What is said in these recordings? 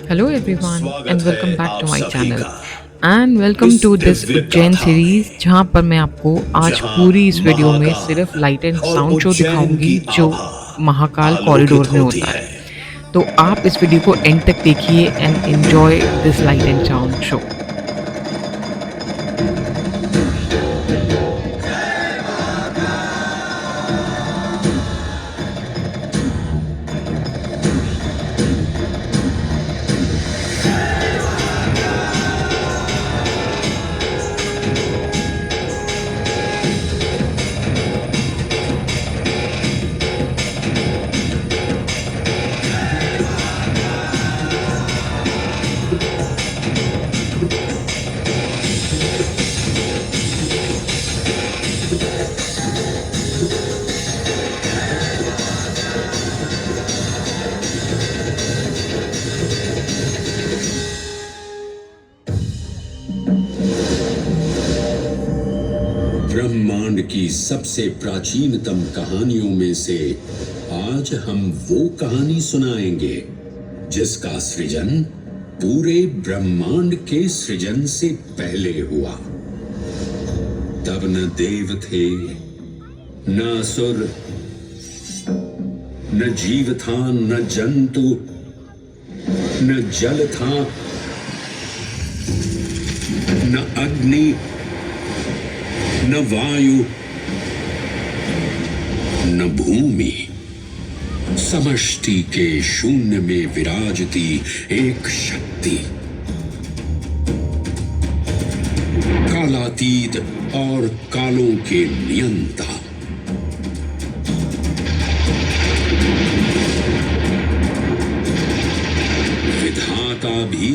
Hello everyone and स्वागत welcome है back आप to my सभी channel का and welcome इस to this दिव्य उज्जैन गाथा सीरीज जहां पर मैं आपको आज पूरी जहां इस वीडियो में सिर्फ महाकाल लाइट एंड और साउंड शो उज्जैन दिखाऊंगी की जो आभा महाकाल कॉरिडोर आलोकित में होती होता है। है। तो आप इस वीडियो को एंड तक देखिए and enjoy this light and sound show. ब्रह्मांड की सबसे प्राचीनतम कहानियों में से आज हम वो कहानी सुनाएंगे जिसका सृजन पूरे ब्रह्मांड के सृजन से पहले हुआ। तब न देव थे, न असुर, न जीव था, न जंतु, न जल था, न अग्नि, न वायु, न भूमि। समष्टि के शून्य में विराजती एक शक्ति, कालातीत और कालों के नियंता। विधाता भी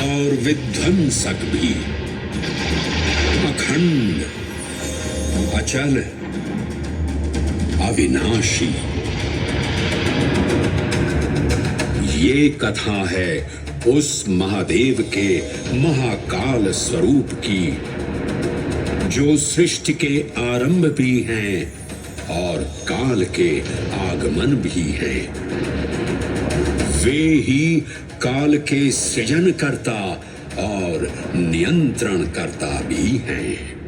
और विध्वंसक भी, अखंड, अचल, अविनाशी। ये कथा है उस महादेव के महाकाल स्वरूप की जो सृष्टि के आरंभ भी हैं और काल के आगमन भी हैं। वे ही काल के सृजनकर्ता और नियंत्रण करता भी हैं।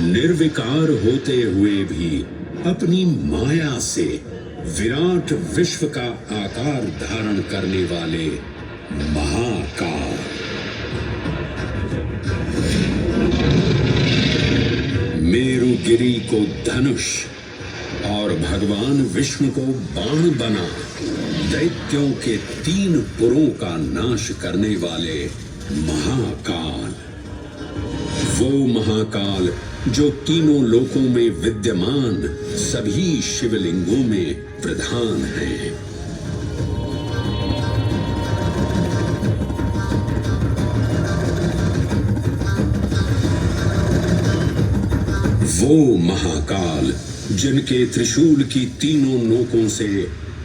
निर्विकार होते हुए भी अपनी माया से विराट विश्व का आकार धारण करने वाले महाकाल। मेरुगिरी को धनुष और भगवान विष्णु को बाण बना दैत्यों के 3 पुरों का नाश करने वाले महाकाल। वो महाकाल जो तीनों लोकों में विद्यमान सभी शिवलिंगों में प्रधान है। वो महाकाल जिनके त्रिशूल की तीनों नोकों से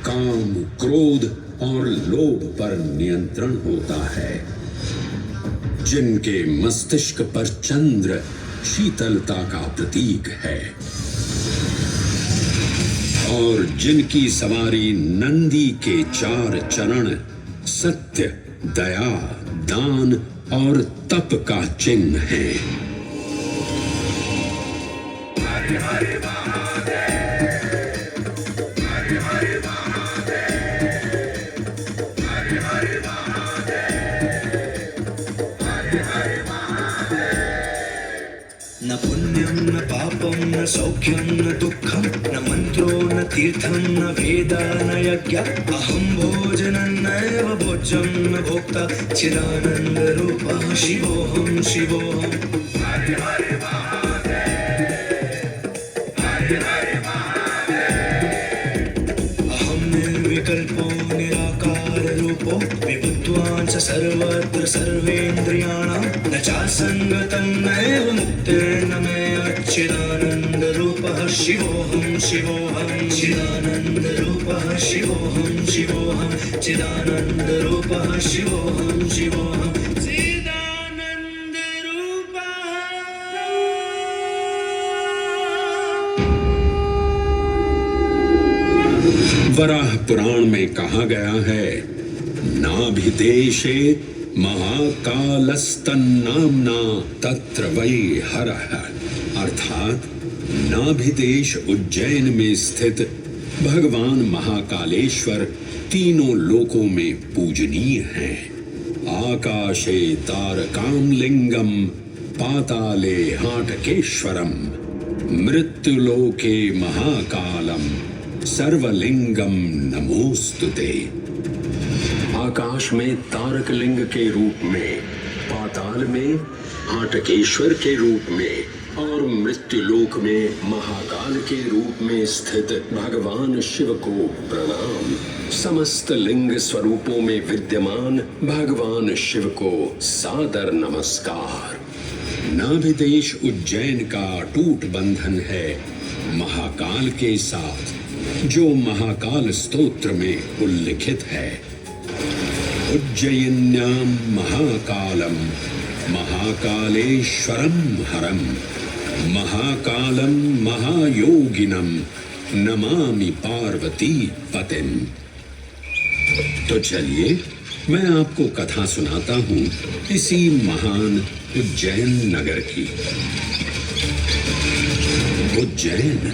काम, क्रोध और लोभ पर नियंत्रण होता है, जिनके मस्तिष्क पर चंद्र शीतलता का प्रतीक है और जिनकी सवारी नंदी के 4 चरण सत्य, दया, दान और तप का चिन्ह है। न पुण्यं न पापं न सौख्यं न दुःखं न मन्त्रो न तीर्थं न वेद न यज्ञ अहं भोजनं नैव भोज्यं न भोक्ता चिदानन्दरूपः शिवोऽहं शिवोऽहम्। अहं निर्विकल्पो निराकार रूपो विभुत्वान् च सर्वत्र सर्वेन्द्रियाणां न चासङ्गतं नैव मुक्तेर्न मे अच्छिदानन्दरूपः शिवोऽहं शिवोऽहं चिदानन्दरूपः शिवोऽहं शिवोऽहं चिदानन्दरूपः शिवोऽहं शिवोऽहं वराह पुराण में कहा गया है, नाभिदेशे महाकालस्तन्नाम्ना तत्र वै हरः, अर्थात नाभिदेश उज्जैन में स्थित भगवान महाकालेश्वर तीनों लोकों में पूजनीय हैं। आकाशे तारकाम लिंगम पाताले हाटकेश्वरम मृत्युलोके महाकालम सर्वलिंगम नमोस्तुते। आकाश में तारक लिंग के रूप में, पाताल में हाटकेश्वर के रूप में और मृत्युलोक में महाकाल के रूप में स्थित भगवान शिव को प्रणाम। समस्त लिंग स्वरूपों में विद्यमान भगवान शिव को सादर नमस्कार। नाभिदेश उज्जैन का अटूट बंधन है महाकाल के साथ, जो महाकाल स्तोत्र में उल्लिखित है। उज्जयिन्यां महाकालम महाकालेश्वरम हरम महाकालम महायोगिनम नमामि पार्वती पतिम। तो चलिए मैं आपको कथा सुनाता हूँ इसी महान उज्जैन नगर की। उज्जैन,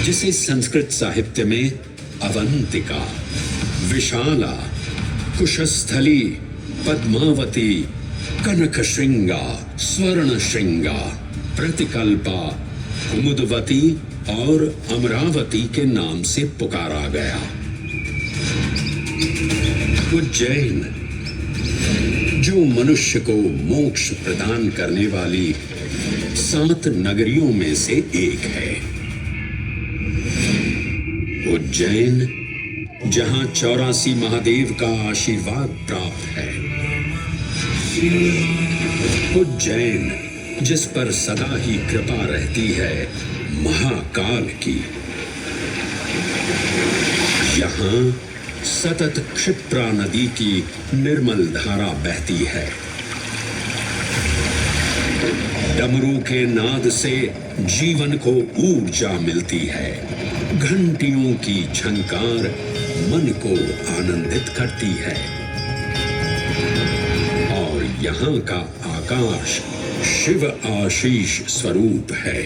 जिसे संस्कृत साहित्य में अवंतिका, विशाला, कुशस्थली, पद्मावती, कनकश्रृंगा, स्वर्णश्रृंगा, प्रतिकल्पा, कुमुदवती और अमरावती के नाम से पुकारा गया। उज्जैन, जो मनुष्य को मोक्ष प्रदान करने वाली 7 नगरियों में से एक है। उज्जैन, जहां 84 महादेव का आशीर्वाद प्राप्त है। उज्जैन, जिस पर सदा ही कृपा रहती है महाकाल की। यहाँ सतत क्षिप्रा नदी की निर्मल धारा बहती है। डमरू के नाद से जीवन को ऊर्जा मिलती है। घंटियों की झंकार मन को आनंदित करती है और यहाँ का आकाश शिव आशीष स्वरूप है।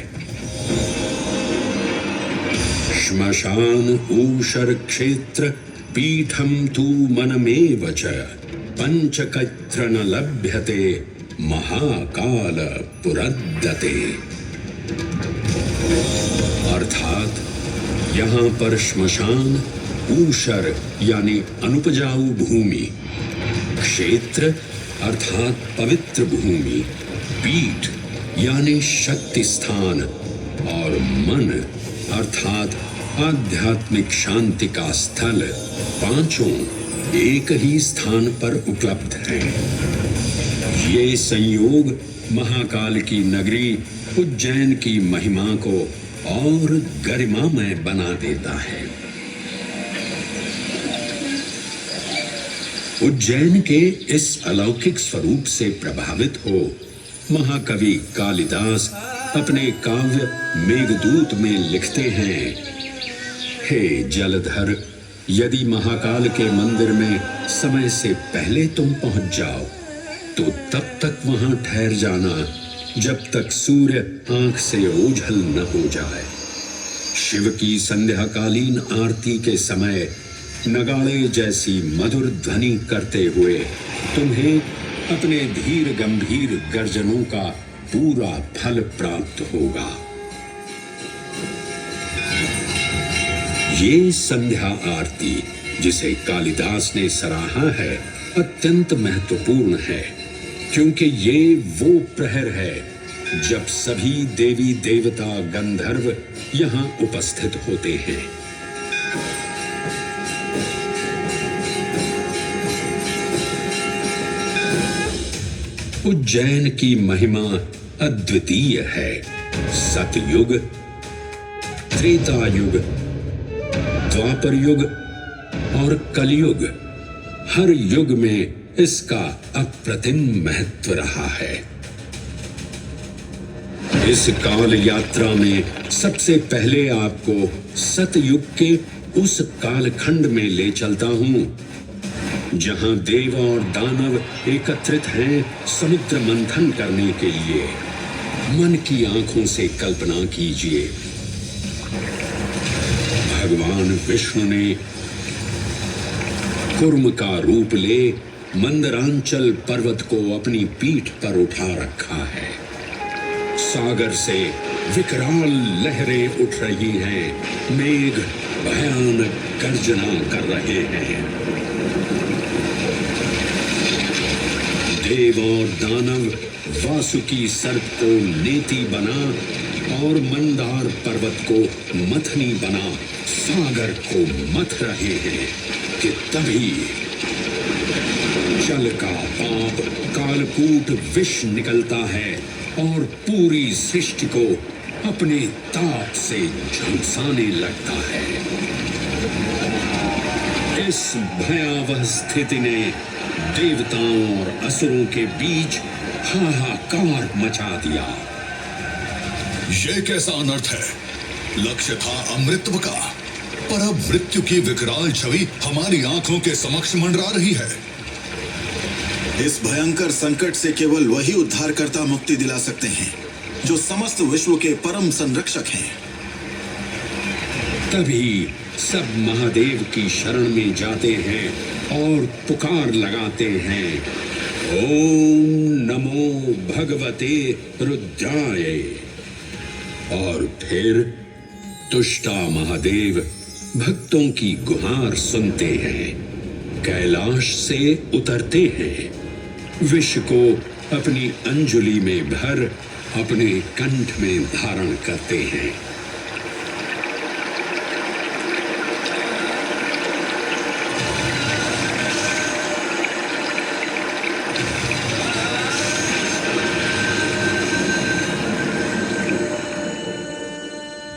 श्मशान ऊषर क्षेत्र पीठम तू मनमेव च पंचकत्र न लभ्यते महाकाल पुरद्दते। अर्थात यहाँ पर श्मशान, ऊषर यानी अनुपजाऊ भूमि, क्षेत्र अर्थात पवित्र भूमि, पीठ यानी शक्ति स्थान और मन अर्थात आध्यात्मिक शांति का स्थल, पांचों एक ही स्थान पर उपलब्ध हैं। ये संयोग महाकाल की नगरी उज्जैन की महिमा को और गरिमामय बना देता है। उज्जैन के इस अलौकिक स्वरूप से प्रभावित हो महाकवि कालिदास अपने काव्य मेघदूत में लिखते हैं, हे जलधर, यदि महाकाल के मंदिर में समय से पहले तुम पहुंच जाओ तो तब तक वहां ठहर जाना जब तक सूर्य आंख से ओझल न हो जाए। शिव की संध्याकालीन आरती के समय नगाड़े जैसी मधुर ध्वनि करते हुए तुम्हें अपने धीर गंभीर गर्जनों का पूरा फल प्राप्त होगा। ये संध्या आरती जिसे कालिदास ने सराहा है अत्यंत महत्वपूर्ण है, क्योंकि ये वो प्रहर है जब सभी देवी देवता गंधर्व यहाँ उपस्थित होते हैं। उज्जैन की महिमा अद्वितीय है। सतयुग, त्रेता युग, द्वापर युग और कलयुग, हर युग में इसका अप्रतिम महत्व रहा है। इस काल यात्रा में सबसे पहले आपको सतयुग के उस कालखंड में ले चलता हूं जहां देव और दानव एकत्रित हैं समुद्र मंथन करने के लिए। मन की आंखों से कल्पना कीजिए, भगवान विष्णु ने कुर्म का रूप ले मंदरांचल पर्वत को अपनी पीठ पर उठा रखा है। सागर से विकराल लहरें उठ रही हैं, मेघ भयानक गर्जना कर रहे हैं। देव और दानव वासुकी सर्प को नेति बना और मंदार पर्वत को मथनी बना सागर को मथ रहे हैं कि तभी जल का पाप कालकूट विष निकलता है और पूरी सृष्टि को अपने ताप से झुलसाने लगता है। इस भयावह स्थिति ने देवताओं और असुरों के बीच हाहाकार मचा दिया। यह कैसा अनर्थ है? लक्ष्य था अमृतत्व का, पर अब मृत्यु की विकराल छवि हमारी आंखों के समक्ष मंडरा रही है। इस भयंकर संकट से केवल वही उद्धारकर्ता मुक्ति दिला सकते हैं जो समस्त विश्व के परम संरक्षक हैं। तभी सब महादेव की शरण में जाते हैं और पुकार लगाते हैं, ओम नमो भगवते रुद्राय। और फिर तुष्टा महादेव भक्तों की गुहार सुनते हैं, कैलाश से उतरते हैं, विष को अपनी अंजुलि में भर अपने कंठ में धारण करते हैं।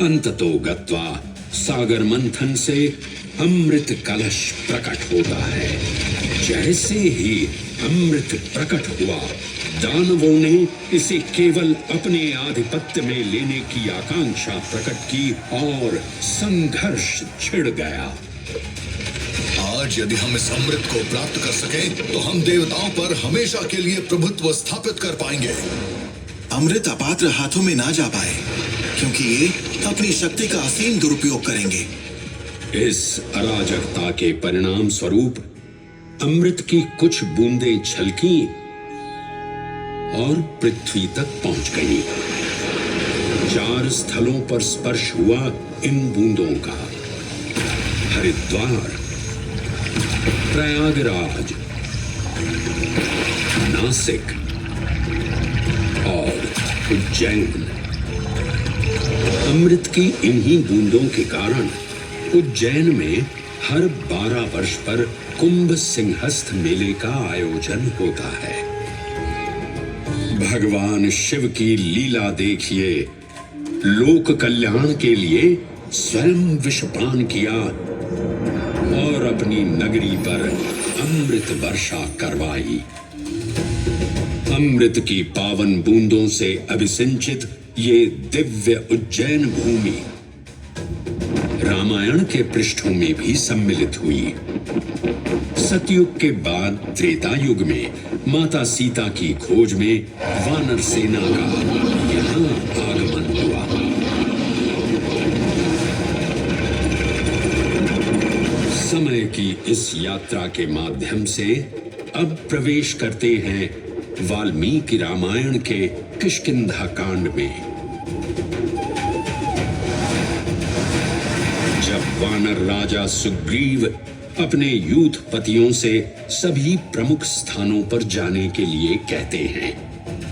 अंततो गत्वा सागर मंथन से अमृत कलश प्रकट होता है। जैसे ही अमृत प्रकट हुआ, दानवों ने इसे केवल अपने आधिपत्य में लेने की आकांक्षा प्रकट की और संघर्ष छिड़ गया। आज यदि हम इस अमृत को प्राप्त कर सके तो हम देवताओं पर हमेशा के लिए प्रभुत्व स्थापित कर पाएंगे। अमृत अपात्र हाथों में ना जा पाए, क्योंकि ये अपनी शक्ति का असीम दुरुपयोग करेंगे। इस अराजकता के परिणाम स्वरूप अमृत की कुछ बूंदें छलकी और पृथ्वी तक पहुंच गई। 4 स्थलों पर स्पर्श हुआ इन बूंदों का, हरिद्वार, प्रयागराज, नासिक और उज्जैन। अमृत की इन्हीं बूंदों के कारण उज्जैन में हर 12 वर्ष पर कुंभ सिंहस्थ मेले का आयोजन होता है। भगवान शिव की लीला देखिए, लोक कल्याण के लिए स्वयं विषपान किया और अपनी नगरी पर अमृत वर्षा करवाई। अमृत की पावन बूंदों से अभिसिंचित ये दिव्य उज्जैन भूमि रामायण के पृष्ठों में भी सम्मिलित हुई। सतयुग के बाद त्रेता युग में माता सीता की खोज में वानर सेना का यहाँ आगमन हुआ। समय की इस यात्रा के माध्यम से अब प्रवेश करते हैं वाल्मीकि रामायण के किष्किंधा कांड में। जब वानर राजा सुग्रीव अपने यूथपतियों से सभी प्रमुख स्थानों पर जाने के लिए कहते हैं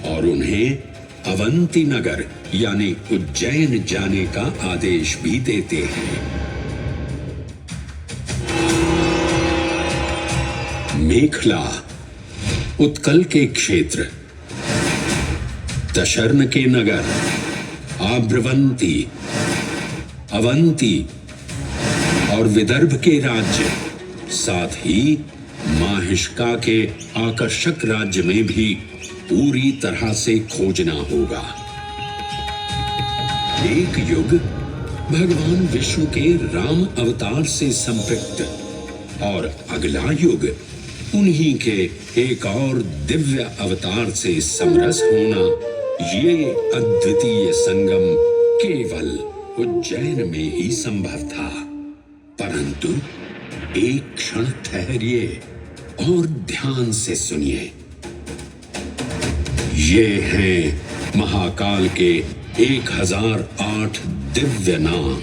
और उन्हें अवंती नगर यानी उज्जैन जाने का आदेश भी देते हैं। मेखला उत्कल के क्षेत्र, दशर्न के नगर, आब्रवंती, अवंती और विदर्भ के राज्य, साथ ही माहिष्का के आकर्षक राज्य में भी पूरी तरह से खोजना होगा। एक युग भगवान विष्णु के राम अवतार से संपृक्त और अगला युग उन्हीं के एक और दिव्य अवतार से समरस होना, ये अद्वितीय संगम केवल उज्जैन में ही संभव था। परंतु एक क्षण ठहरिए और ध्यान से सुनिए। ये हैं महाकाल के 1008 दिव्य नाम।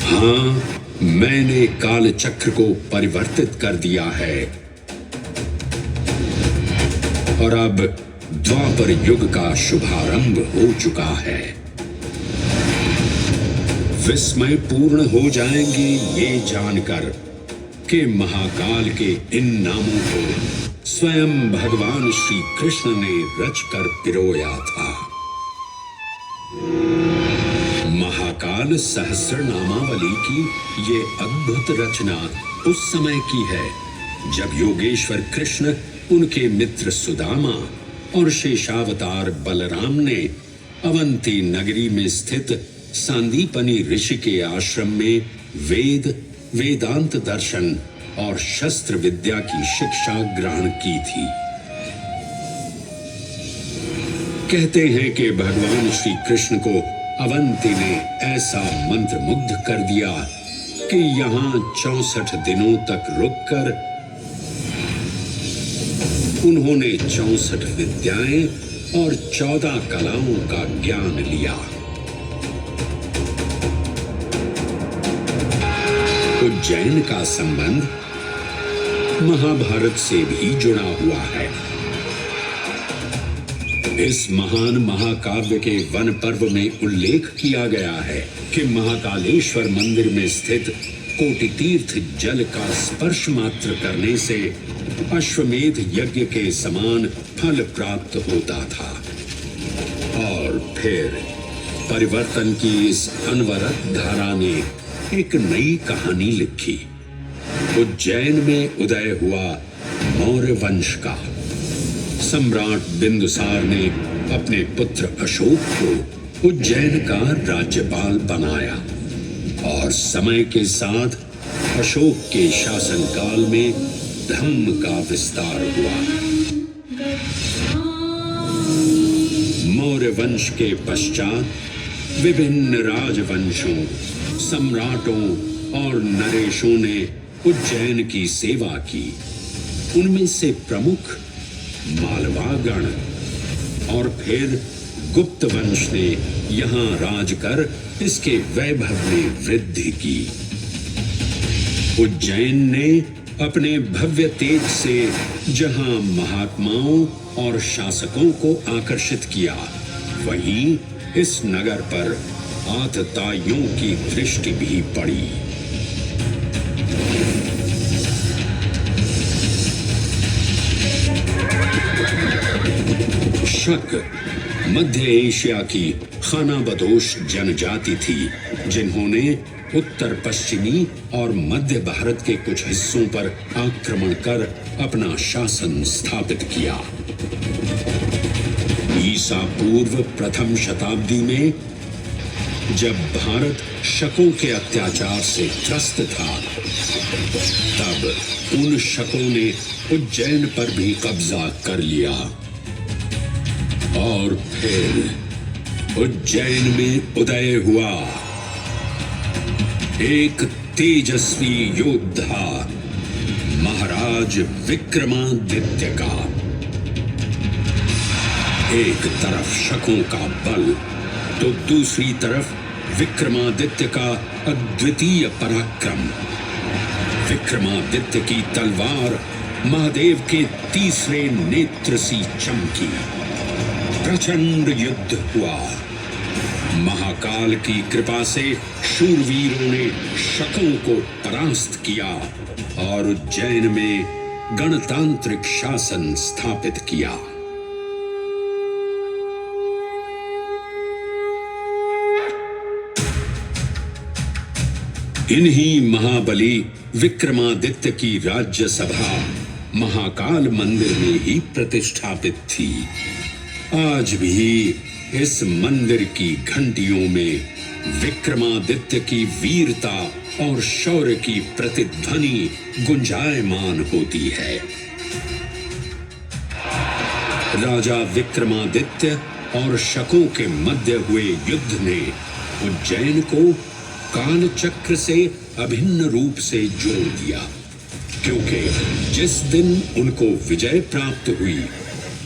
हाँ, मैंने काल चक्र को परिवर्तित कर दिया है और अब द्वापर युग का शुभारंभ हो चुका है। विस्मय पूर्ण हो जाएंगे ये जानकर कि महाकाल के इन नामों को स्वयं भगवान श्री कृष्ण ने रचकर पिरोया था। महाकाल सहस्रनामावली की ये अद्भुत रचना उस समय की है जब योगेश्वर कृष्ण, उनके मित्र सुदामा और शेषावतार बलराम ने अवंती नगरी में स्थित सांदीपनी ऋषि के आश्रम में वेदांत दर्शन और शस्त्र विद्या की शिक्षा ग्रहण की थी। कहते हैं कि भगवान श्री कृष्ण को अवंती ने ऐसा मंत्र मुग्ध कर दिया कि यहाँ 64 दिनों तक रुककर उन्होंने 64 विद्याएं और 14 कलाओं का ज्ञान लिया। उज्जैन का संबंध महाभारत से भी जुड़ा हुआ है। इस महान महाकाव्य के वन पर्व में उल्लेख किया गया है कि महाकालेश्वर मंदिर में स्थित कोटि तीर्थ जल का स्पर्श मात्र करने से अश्वमेध यज्ञ के समान फल प्राप्त होता था। और फिर परिवर्तन की इस अनवरत धारा ने एक नई कहानी लिखी। उज्जैन में उदय हुआ मौर्य वंश का। सम्राट बिंदुसार ने अपने पुत्र अशोक को उज्जैन का राज्यपाल बनाया और समय के साथ अशोक के शासनकाल में धम्म का विस्तार हुआ। मौर्य वंश के पश्चात विभिन्न राजवंशों, सम्राटों और नरेशों ने उज्जैन की सेवा की। उनमें से प्रमुख मालवागण और फिर गुप्त वंश ने यहाँ राज कर इसके वैभव में वृद्धि की। उज्जैन ने अपने भव्य तेज से जहाँ महात्माओं और शासकों को आकर्षित किया, वहीं इस नगर पर आतताइयों की दृष्टि भी पड़ी। शक मध्य एशिया की खानाबदोश जनजाति थी जिन्होंने उत्तर पश्चिमी और मध्य भारत के कुछ हिस्सों पर आक्रमण कर अपना शासन स्थापित किया। ईसा पूर्व प्रथम शताब्दी में जब भारत शकों के अत्याचार से त्रस्त था, तब उन शकों ने उज्जैन पर भी कब्जा कर लिया और फिर उज्जैन में उदय हुआ एक तेजस्वी योद्धा महाराज विक्रमादित्य का। एक तरफ शकों का बल तो दूसरी तरफ विक्रमादित्य का अद्वितीय पराक्रम। विक्रमादित्य की तलवार महादेव के तीसरे नेत्र सी चमकी। प्रचंड युद्ध हुआ। महाकाल की कृपा से शूरवीरों ने शकों को परास्त किया और उज्जैन में गणतांत्रिक शासन स्थापित किया। इन्हीं महाबली विक्रमादित्य की राज्यसभा महाकाल मंदिर में ही प्रतिष्ठापित थी। आज भी इस मंदिर की घंटियों में विक्रमादित्य की वीरता और शौर्य की प्रतिध्वनि गुंजायमान होती है। राजा विक्रमादित्य और शकों के मध्य हुए युद्ध ने उज्जैन को काल चक्र से अभिन्न रूप से जोड़ दिया, क्योंकि जिस दिन उनको विजय प्राप्त हुई,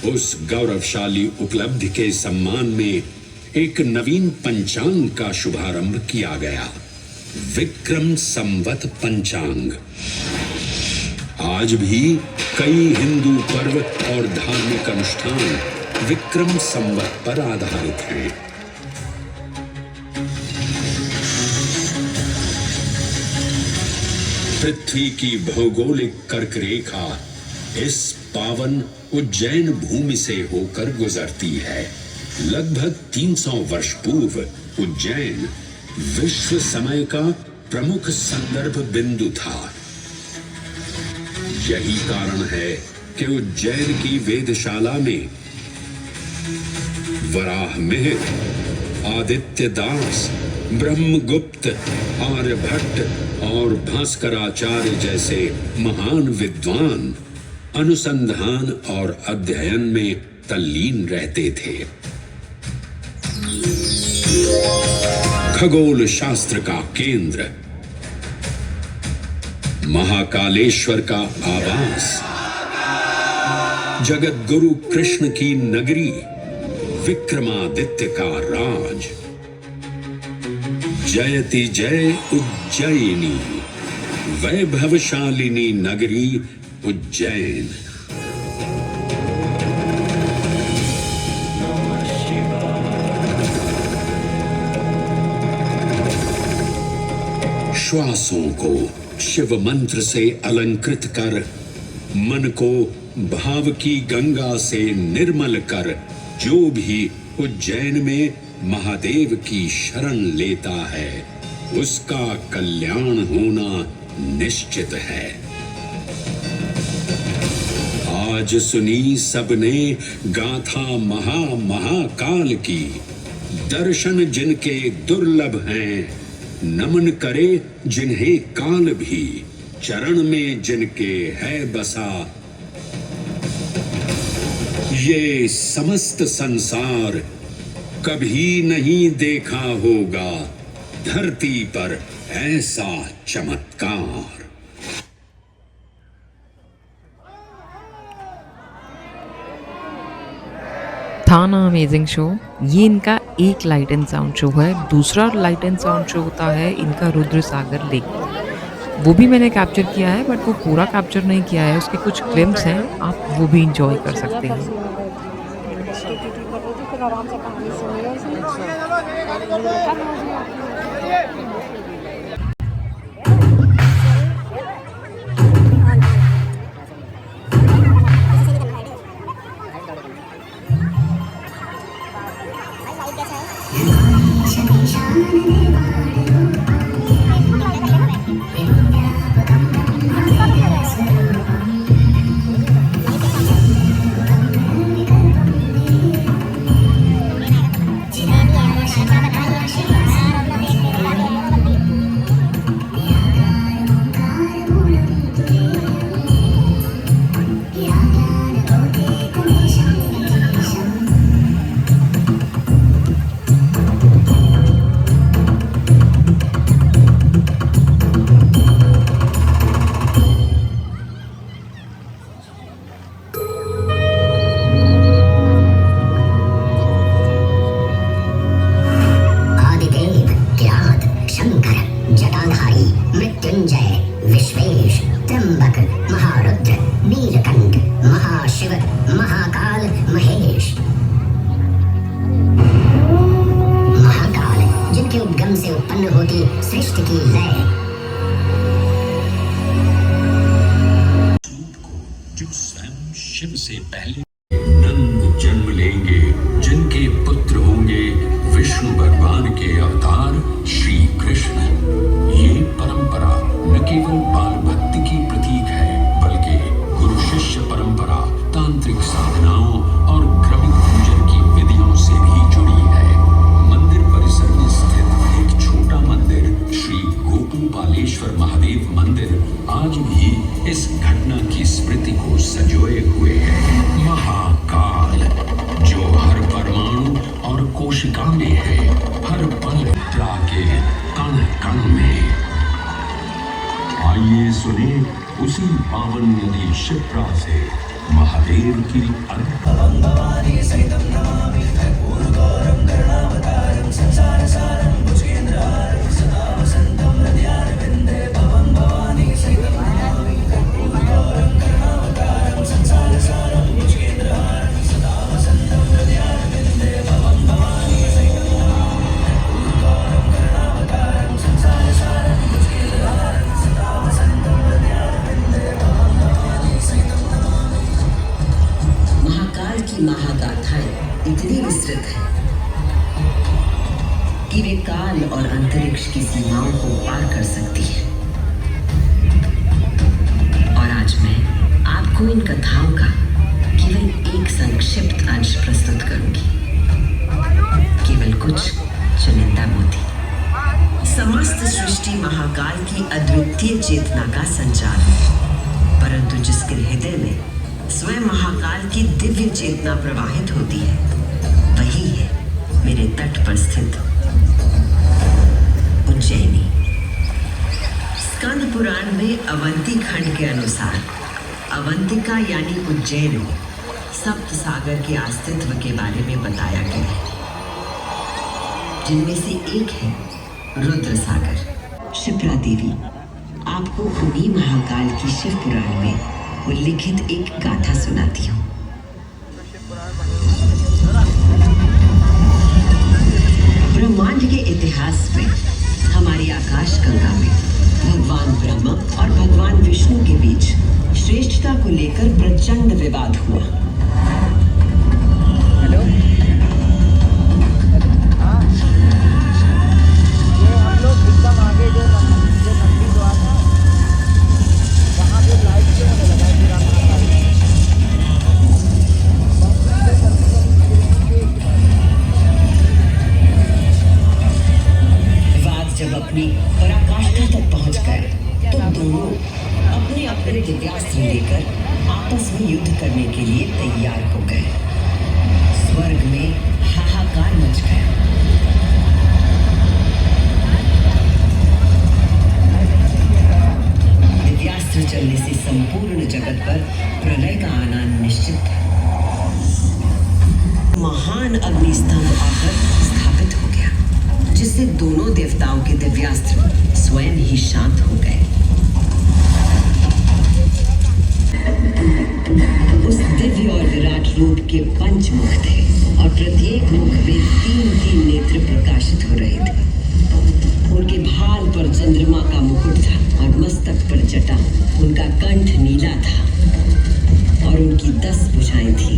उस गौरवशाली उपलब्धि के सम्मान में एक नवीन पंचांग का शुभारंभ किया गया, विक्रम संवत पंचांग। आज भी कई हिंदू पर्व और धार्मिक अनुष्ठान विक्रम संवत पर आधारित हैं। पृथ्वी की भौगोलिक कर्क रेखा इस पावन उज्जैन भूमि से होकर गुजरती है। लगभग 300 वर्ष पूर्व उज्जैन विश्व समय का प्रमुख संदर्भ बिंदु था। यही कारण है कि उज्जैन की वेधशाला में वराहमिहिर, आदित्य दास, ब्रह्मगुप्त, आर्यभट्ट और भास्कराचार्य जैसे महान विद्वान अनुसंधान और अध्ययन में तल्लीन रहते थे। खगोल शास्त्र का केंद्र, महाकालेश्वर का आवास, जगत गुरु कृष्ण की नगरी, विक्रमादित्य का राज। जयति जय उज्जयिनी, वैभवशालिनी नगरी उज्जैन। श्वासों को शिव मंत्र से अलंकृत कर, मन को भाव की गंगा से निर्मल कर, जो भी उज्जैन में महादेव की शरण लेता है, उसका कल्याण होना निश्चित है। आज सुनी सबने गाथा महाकाल की, दर्शन जिनके दुर्लभ हैं, नमन करे जिन्हें काल भी, चरण में जिनके है बसा। ये समस्त संसार कभी नहीं देखा होगा धरती पर ऐसा चमत्कार। था ना अमेजिंग शो। ये इनका एक लाइट एंड साउंड शो है। दूसरा लाइट एंड साउंड शो होता है इनका रुद्र सागर लेक। वो भी मैंने कैप्चर किया है, बट वो पूरा कैप्चर नहीं किया है। उसके कुछ क्लिप्स हैं, आप वो भी इंजॉय कर सकते हैं। आराम से कहानी सुनिए। सुने उसी पावन नदी शिप्रा से महादेव की महाकाल की महागाथाएं इतनी विस्तृत है कि वे काल और अंतरिक्ष की सीमाओं को पार कर सकती है। और आज मैं आपको इन कथाओं का केवल एक संक्षिप्त अंश प्रस्तुत करूंगी, केवल कुछ चुनिंदा मोती। समस्त सृष्टि महाकाल की अद्वितीय चेतना का संचार है, परंतु जिसके हृदय में स्वयं महाकाल की दिव्य चेतना प्रवाहित होती है, वही है मेरे तट पर स्थित उज्जैनी। स्कंद पुराण में अवंती खंड के अनुसार अवंतिका यानी उज्जैन में सप्त सागर के अस्तित्व के बारे में बताया गया है, जिनमें से एक है रुद्र सागर। शिप्रा देवी आपको उन्हीं महाकाल की शिव पुराण में उल्लिखित एक गाथा सुनाती हूँ। ब्रह्मांड के इतिहास में हमारी आकाश गंगा में भगवान ब्रह्मा और भगवान विष्णु के बीच श्रेष्ठता को लेकर प्रचंड विवाद हुआ। जब अपनी पराकाष्ठा तक पहुंच गए तो दोनों अपने अपने दिव्यास्त्र लेकर आपस में युद्ध करने के लिए तैयार हो गए। स्वर्ग में हाहाकार मच गया। दिव्यास्त्र चलने से संपूर्ण जगत पर प्रलय का आना निश्चित था। महान अग्निस्तंभ आकर स्थापित हो गया, जिससे दोनों देवताओं के दिव्यास्त्र स्वयं ही शांत हो गए। उस दिव्य और विराट रूप के पंचमुख थे और प्रत्येक मुख में 3-3 नेत्र प्रकाशित हो रहे थे। उनके भाल पर चंद्रमा का मुकुट था और मस्तक पर जटा। उनका कंठ नीला था और उनकी 10 भुजाएं थी।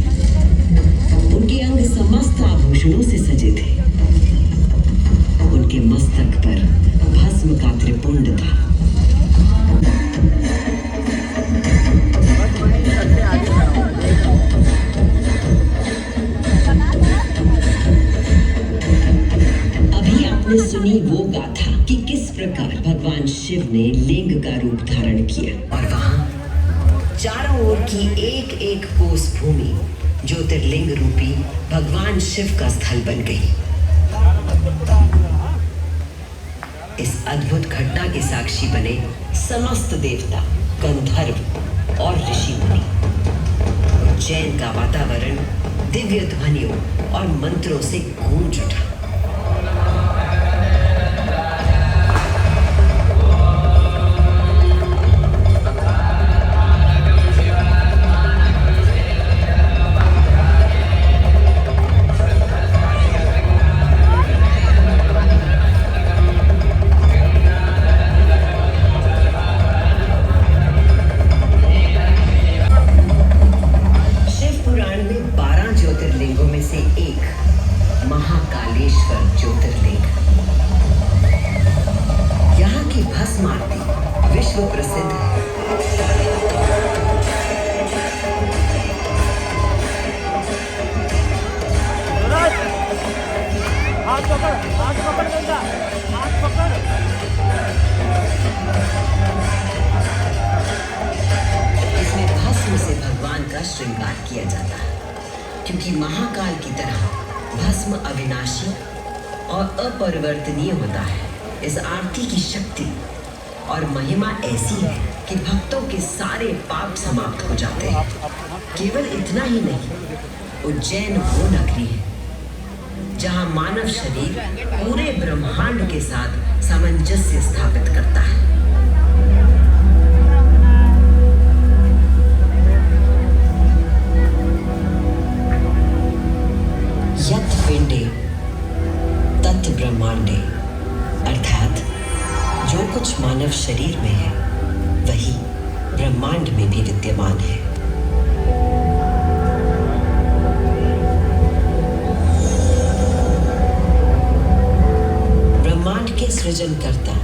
उनके अंग समस्त आभूषणों से सजे थे। उनके मस्तक पर भस्म का त्रिपुंड था। अभी आपने सुनी वो गाथा कि किस प्रकार भगवान शिव ने लिंग का रूप धारण किया और वहां चारों ओर की एक एक कोस भूमि ज्योतिर्लिंग रूपी भगवान शिव का स्थल बन गई। इस अद्भुत घटना के साक्षी बने समस्त देवता, गंधर्व और ऋषि मुनि। उज्जैन का वातावरण दिव्य ध्वनियों और मंत्रों से गूंज उठा। विश्व प्रसिद्ध है। इसमें भस्म से भगवान का श्रृंगार किया जाता है, क्योंकि महाकाल की तरह भस्म अविनाशी और अपरिवर्तनीय होता है। इस आरती की शक्ति और महिमा ऐसी है कि भक्तों के सारे पाप समाप्त हो जाते हैं। केवल इतना ही नहीं, उज्जैन वो नगरी है जहां मानव शरीर पूरे ब्रह्मांड के साथ सामंजस्य स्थापित करता है। यत् पिंडे तत् ब्रह्मांडे, अर्थात जो कुछ मानव शरीर में है वही ब्रह्मांड में भी विद्यमान है। ब्रह्मांड के सृजनकर्ता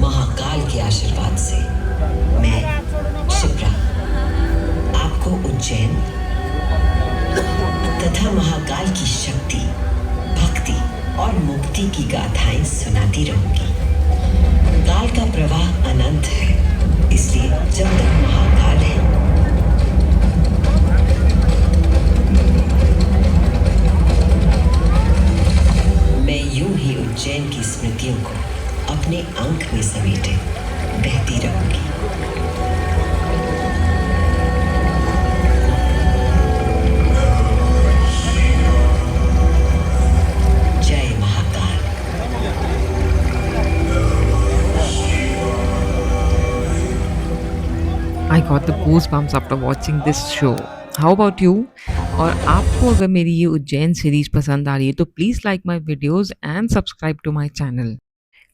महाकाल के आशीर्वाद से मैं शिप्रा आपको उज्जैन तथा महाकाल की शक्ति, भक्ति और मुक्ति की गाथाएं सुनाती रहूंगी। काल का प्रवाह अनंत है, इसलिए जब तक महाकाल है मैं यूं ही उज्जैन की स्मृतियों को अपने अंक में समेटे बहती रहूंगी। जय Mahakal. I got the goosebumps after watching this show. How about you? और आपको अगर मेरी ये उज्जैन सीरीज पसंद आ रही है तो please like my videos and subscribe to my channel.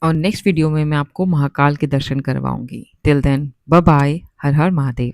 और नेक्स्ट वीडियो में मैं आपको महाकाल के दर्शन करवाऊंगी। टिल देन बाय बाय, हर हर महादेव।